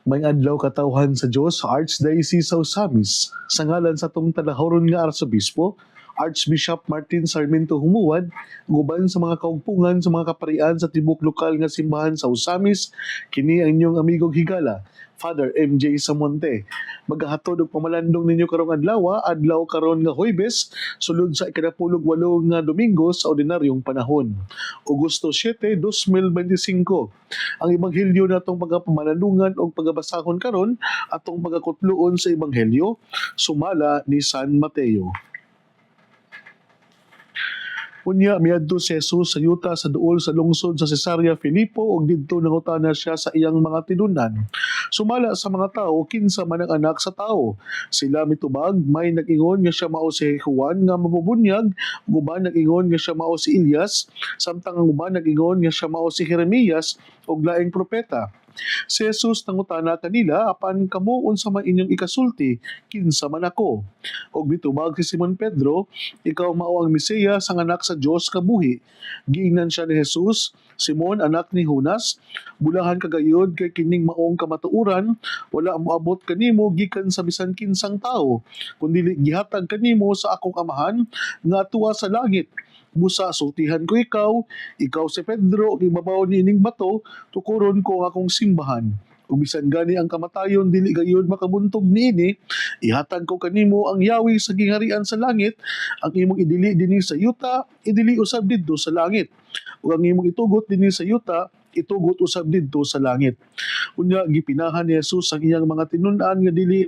May adlaw katawhan sa Dios sa Archdiocese sa Osamis sa ngalan sa tong tadahawron nga Arsobispo Archbishop Martin Sarmiento Humuad, guban sa mga kaugpungan sa mga kaparian sa tibok lokal nga simbahan sa Osamis, kini ang inyong amigong higala, Father MJ Samonte. Maghahatod og pamalandong ninyo karong adlaw karon nga Huwebes, sulod sa ikadapulog 8 nga Domingo sa ordinaryong panahon. Agosto 7, 2025. Ang ebanghelyo natong pagapamalandungan o pagabasahon karon atong pagakutluon sa ebanghelyo sumala ni San Mateo. Unya miadto si Jesus sa yuta sa duol sa lungsod sa Cesarea Filipo ug didto nangutana siya sa iyang mga tinunan. Sumala sa mga tao kinsa man ang anak sa tao. Sila mitubag, may nag-ingon nga siya mao si Juan nga mabubunyag, uban nag-ingon nga siya mao si Elias, samtang ang uban nag-ingon nga siya mao si Jeremias ug laing propeta. Si Jesus nangutana kanila, apan kamo unsa man inyong ikasulti, kinsa man ako? Og mitubag si Simon Pedro, ikaw mao ang Mesiyas ang anak sa Dios kabuhi. Giingnan siya ni Jesus, Simon anak ni Jonas, bulahan kagayod kay kining maong kamatuoran, wala moabot kanimo gikan sa bisan kinsang tao, kundi gihatag kanimo sa akong amahan nga tuwa sa langit. Busa sultihan ko ikaw si Pedro, ibabaw ni ining bato, tukuron ko ang akong simbahan. Ug bisan gani ang kamatayon dili gayud makabuntog niini, ihatag ko kanimo ang yawi sa gingharian sa langit, ang imong idili dinhi sa yuta, idili usab didto sa langit. Ug ang imong itugot dinhi sa yuta, itugot usab didto sa langit. Unya gipinahan ni Jesus ang iyang mga tinun-an nga dili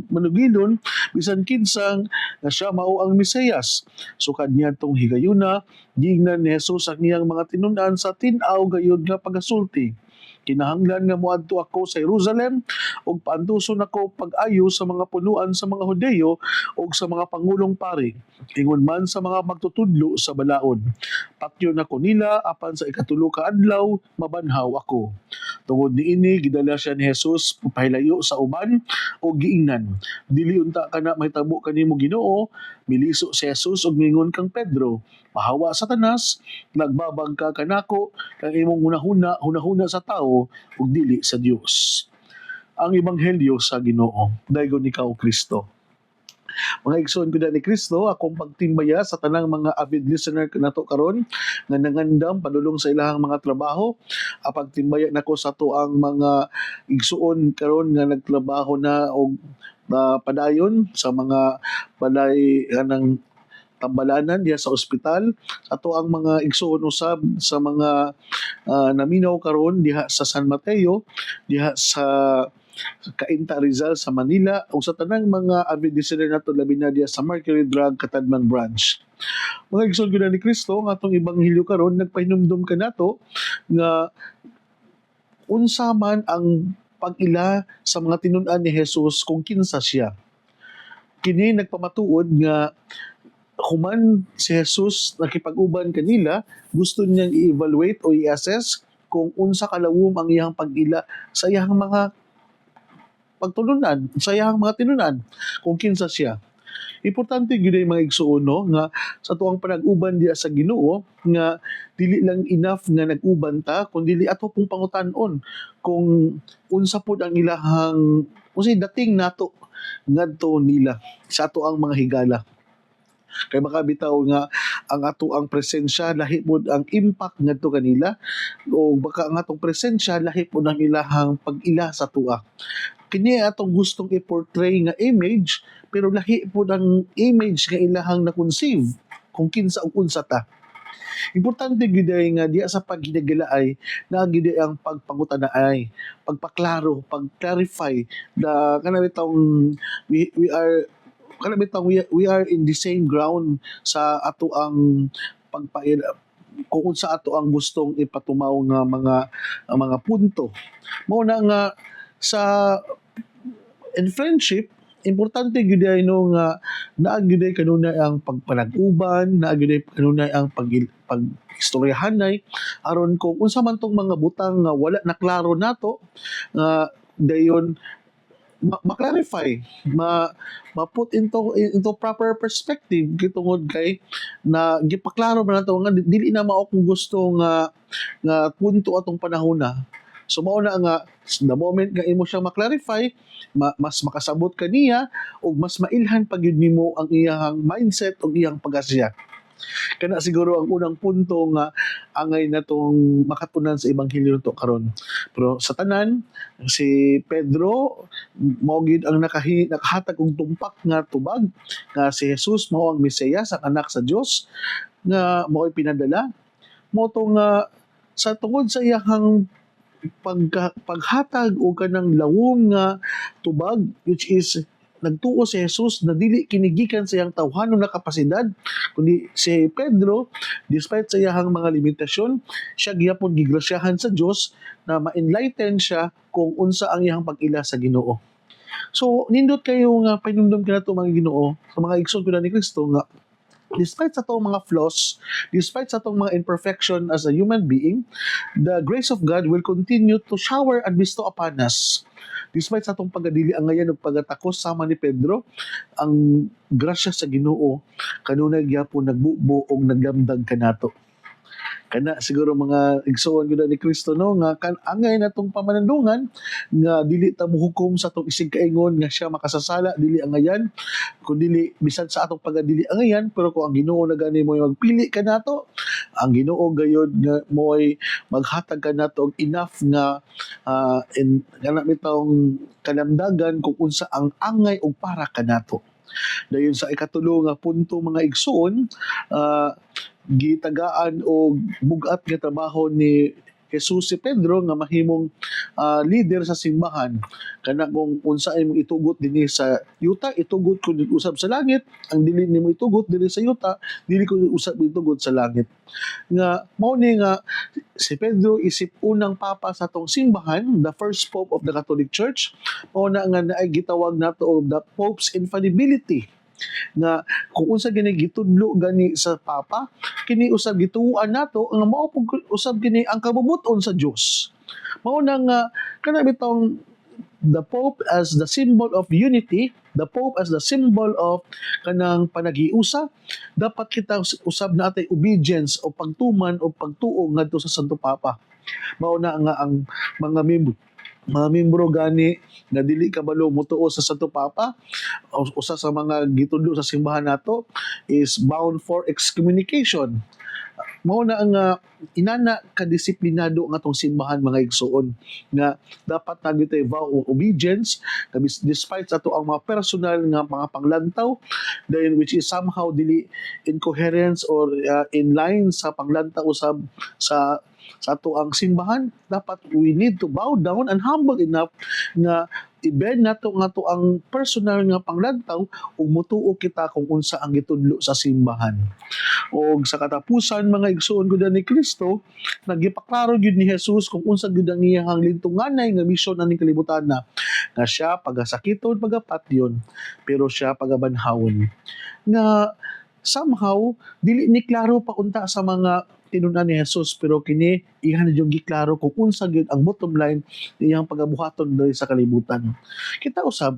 manugilon bisan kinsang nga siya mao ang Mesiyas. Sukad niya tong higayuna, giingnan ni Jesus ang iyang mga tinun-an sa tin-aw gayud nga pagasulti. Kinahanglan nga moadto ako sa Jerusalem ug paantuson ako pag-ayo sa mga punuan sa mga Hudeyo ug sa mga pangulong pari, ingon man sa mga magtutudlo sa balaod. Patyon ako nila apan sa ikatulo ka adlaw mabanhaw ako. Tungod niini gidala siya ni Jesus pahilayo sa uban ug giingnan, dili unta kana mahitabo kanimo Ginoo. Miliso si Jesus ug mingon kang Pedro, mahawa Satanas, nagbabag ka kanako kang imong hunahuna sa tao ug dili sa Dios. Ang ebanghelyo sa Ginoo. Daygon ikaw Kristo. Mga igsoon ko ni Kristo, akong pagtimbaya sa tanang mga avid listener nato karon nga nangandam padulong sa ilahang mga trabaho. Pagtimbaya nako sa to ang mga igsoon karon nga nagtrabaho na og padayon sa mga balay ng tambalanan diya sa ospital, ato ang mga igsoon usab sa mga naminaw karon diha sa San Mateo, diha sa Cainta Rizal sa Manila o sa tanang mga avid listener nato labi na diya sa Mercury Drug Katadman Branch. Mga igsoon gyud ni Kristo nga atong ebanghelyo karon nagpahinumdum kanato nga unsa man ang pag-ila sa mga tinun-an ni Jesus kung kinsa siya. Kini nagpamatuod nga human si Jesus nakipag-uban kanila, gusto niyang i-evaluate o i-assess kung unsa kalawom ang iyang pag-ila sa iyang mga pagtulunan, sa iyang mga tinunan, kung kinsa siya. Importante gyud ay mga igsuon no nga sa tuang panag-uban diya sa Ginoo nga dili lang enough nga nag-uban ta kundi dili ato pong pangutan-on kung unsa pud ang ilahang unsay dating nato ngadto nila sa ato ang mga higala. Kay baka bitaw nga ang ato ang presensya lahi pod ang impact ngadto kanila o baka ang atong presensya lahi pod ang ilahang pag-ila sa tuwa. Kini atong gustong i-portray nga image pero lahi pod ang image nga ilahang na-conceive kung kinsa ug unsa ta. Importante gyud nga diya sa paghinagalaay na gyud ang pagpangutanaay, pagpaklaro, pag-clarify da kana bitawng we are in the same ground sa ato ang kung sa ato ang gustong ipatumaw nga mga punto. Mao na nga sa in friendship, importante gyud no nga naa gyud kanunay ang pagpanag-uban, naa gyud kanunay ang pag-istoryahanay aron kung unsa man tong mga butang nga wala na klaro nato nga dayon ma-clarify, ma-put into proper perspective gitungod kay na gipaklaro man nato nga dili na mao kung gusto nga punto atong panahon na. So mao na nga the moment nga imo siya ma-clarify, mas makasabot ka niya ug mas mailhan pag yun nimo ang iyang mindset ug iyang pag-asya. Kana siguro ang unang punto nga angay natong makatunan sa ebanghelyo to karon. Pero sa tanan, si Pedro mao gid ang nakahatag og tumpak nga tubag nga si Jesus mao ang Mesiyas, ang anak sa Dios nga mao'y pinadala. Mao to nga sa tungod sa iyang paghatag o kanang lawom nga tubag, which is nagtuo si Jesus na dili kinigikan sa iyang tawhanon na kapasidad, kundi si Pedro, despite sa iyang mga limitasyon, siya gihapon gigrasyahan sa Dios na ma-enlighten siya kung unsa ang iyang pag-ila sa Ginoo. So nindot kayo nga pinundom kanato mga Ginoo sa mga igsoon ko ni Kristo nga despite sa itong mga flaws, despite sa itong mga imperfection as a human being, the grace of God will continue to shower and bestow upon us. Despite sa itong pagdili ang ngayon ng pagatakos sama ni Pedro, ang grasya sa Ginoo kanunay gyapon nagbubo og naglamdag kanato. Kana siguro mga igsoon gyud ni Kristo no nga angay natong pamanandungan nga dili ta mohukom sa atong isig kaingon nga siya makasasala dili angayan kundi bisan sa atong pagadili angayan, pero kung ang Ginoo na gani mo magpili kanato, ang Ginoo gayud nga mo'y maghatag kanato og enough nga kana mitawong kalamdagan kung unsa ang angay og para kanato. Dayon sa ikatulo nga punto mga igsoon, gitagaan og bugat nga trabaho ni Jesus si Pedro nga mahimong leader sa simbahan. Kana kung unsa imong itugot dinhi sa yuta, itugot ko usab sa langit. Ang dili nimo itugot dili sa yuta, dili ko usab itugot sa langit. Nga mao ni nga si Pedro isip unang papa sa atong simbahan, the first pope of the Catholic Church. Mao na nga naay gitawag nato og the Pope's infallibility, nga kung unsa gini gitudlo gani sa papa, kini usab gituoan nato nga mao pug usab kini ang kabubuton sa Dios. Mao na nga kana bitong the Pope as the symbol of unity, the Pope as the symbol of kanang panagiusa, dapat kita usab natay obedience o pagtuman o pagtuo ngadto sa Santo Papa. Mao na nga ang mga membro gani na dili kabalo motuo sa Santo Papa, usa sa mga gitudlo sa simbahan nato is bound for excommunication. Mao na ang inana kadisiplinado nga tong simbahan mga igsoon nga dapat nagitay vow of obedience despite sa ato ang mga personal nga mga panglantaw, then which is somehow dili incoherence or in line sa panglantaw usab sa ato ang simbahan. Dapat we need to bow down and humble enough nga i-bend nato nga to ang personal nga panglantaw ug motuo kita kung unsa ang gitudlo sa simbahan. Og sa katapusan mga igsoon gud ni Kristo, nagipaklaro gyud ni Jesus kung unsa gyud ang iyang lintunganay nga misyon aning kalibutan na nga siya pagasakiton pagapatyon pero siya pagabanhawon. Nga somehow dili ni klaro pa unta sa mga tinunan ni Jesus, pero kini ihan yung giklaro kung unsa gyud ang bottom line iyang pagabuhaton diri sa kalibutan. Kita usab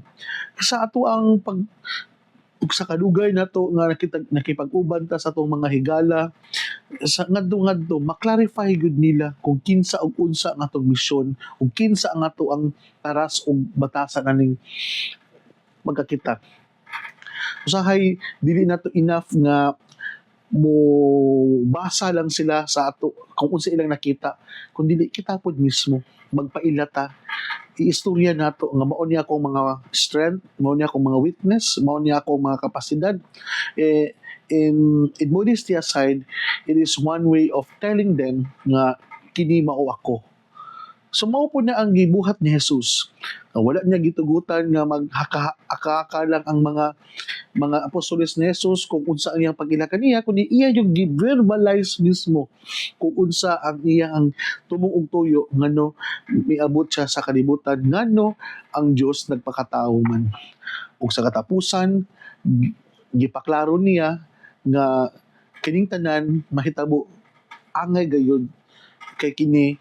sa ato ang sa kadugay nato nga nakipag-uban ta sa atong mga higala sa ngadto maklarify gyud nila kung kinsa ug unsa ang atong misyon ug kinsa ang ato ang taras ug batasan aning magkakita. Usahay dili nato enough nga mo basa lang sila sa ato kung unsa ilang nakita, kundi kita pod mismo magpailata, iistorya nato nga mao niya akong mga strength, mao niya akong mga weakness, mao niya akong mga kapasidad. In modesty aside, it is one way of telling them nga kini mao ako. So mao po na ang gibuhat ni Jesus. Wala niya gitugutan nga maghaka lang ang mga apostoles ni Jesus kung unsa ang iyang pag-ila kaniya, kundi iya yung gi-verbalize mismo kung unsa ang iyang tumuog tuyo ngano miabot siya sa kalibutan, ngano ang Dios nagpakatao man. Ug sa katapusan gipaklaro niya nga kining tanan mahitabo angay gayud kay kini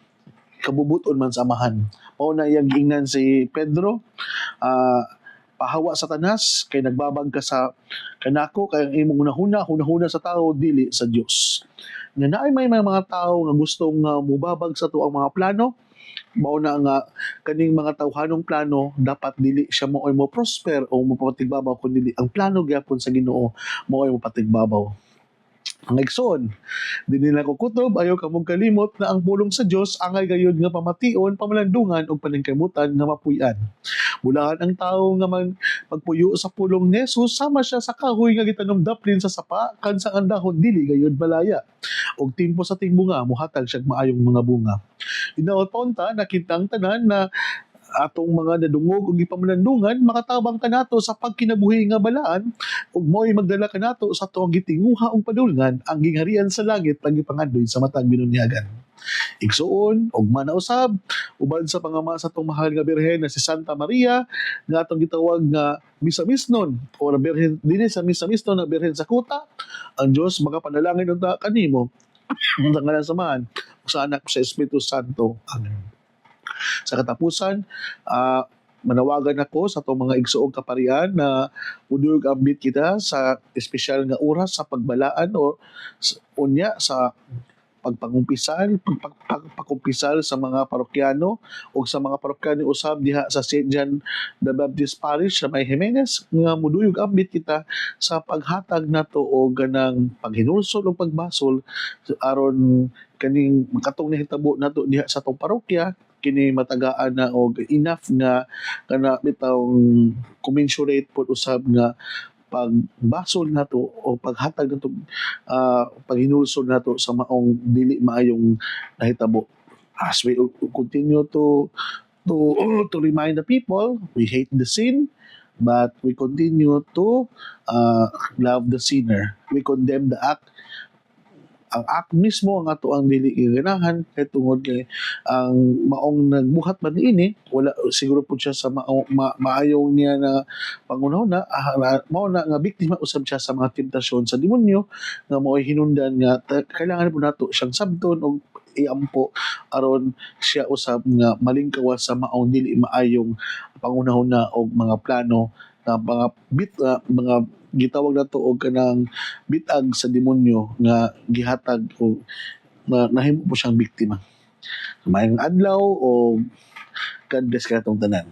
kabubuton man sa amahan. Mao na iyang giingnan si Pedro, pahawa Satanas kay nagbabag ka sa kanako kay ang imong hunahuna sa tao dili sa Dios. Nga naay may mga tao nga gustong mubabag sa tuang mga plano, mao na nga kaning mga tawhanong plano dapat dili siya mao'y mo prosper o mapatigbabaw kundi ang plano gyapon sa Ginoo mao'y mapatigbabaw. Ang igsoon, dinhi na ko kutob ayaw kamong kalimot na ang pulong sa Dios angay gayud nga pamation, pamalandungan ug paningkamutan nga mapuy-an. Bulahan ang tawo nga magpuyo sa pulong ni Jesus sama siya sa kahoy nga gitanom-daplin sa sapa kan sa ang dahon dili gayud malaya. Og timpo sa tingbunga muhatag siya maayong mga bunga. Hinaot paunta nakita ang tanan na atong mga nadungog ug gipamalandungan makatabang kanato sa pagkinabuhi nga balaan ug mo'y magdala kanato sa tuong gitinguha ug padulngan ang gingharian sa langit ang gipangandoy sa matag binunyagan. Igsuon ug manausab uban sa pangama sa atong mahal nga birhen na si Santa Maria nga atong gitawag nga Misamisnon o birhen dinhi sa Misamisnon na birhen sa kuta, ang Dios makapanalangin unta kanimo sa ngalan samahan ug sa anak sa Espiritu Santo. Amen. Sa katapusan, manawagan ako sa itong mga igsuong kaparian na udog ambit kita sa espesyal nga oras sa pagbalaan o unya sa pagpakumpisal sa mga parokyano o sa mga parokyano usab diha sa St. John the Baptist Parish sa May Jimenez nga muduyog ambit kita sa paghatag nato o ganang paghinulsol o pagbasol aron kaning makatong nahitabo nato diha sa atong parokya kini matagaan na og enough nga kana bitawng commensurate pod usab nga pagbasol nato o paghatag nato paghinulsol nato sa maong dili maayong nahitabo. As we continue to remind the people, we hate the sin, but we continue to love the sinner. We condemn the act. Ang act mismo ang ato ang dili ganahan kay tungod kay ang maong nagbuhat man niini wala siguro pud siya sa maayong niya na pangunahuna mao na nga biktima usab siya sa mga temptasyon sa demonyo nga mao'y hinungdan nga kailangan po nato siyang sabton og iampo aron siya usab nga malingkawas sa maong dili maayong pangunahuna og mga plano na mga gitawag nato og kanang bitag sa demonyo nga gihatag o nahimo po siyang biktima. Mayong adlaw o God bless ka itong tanan.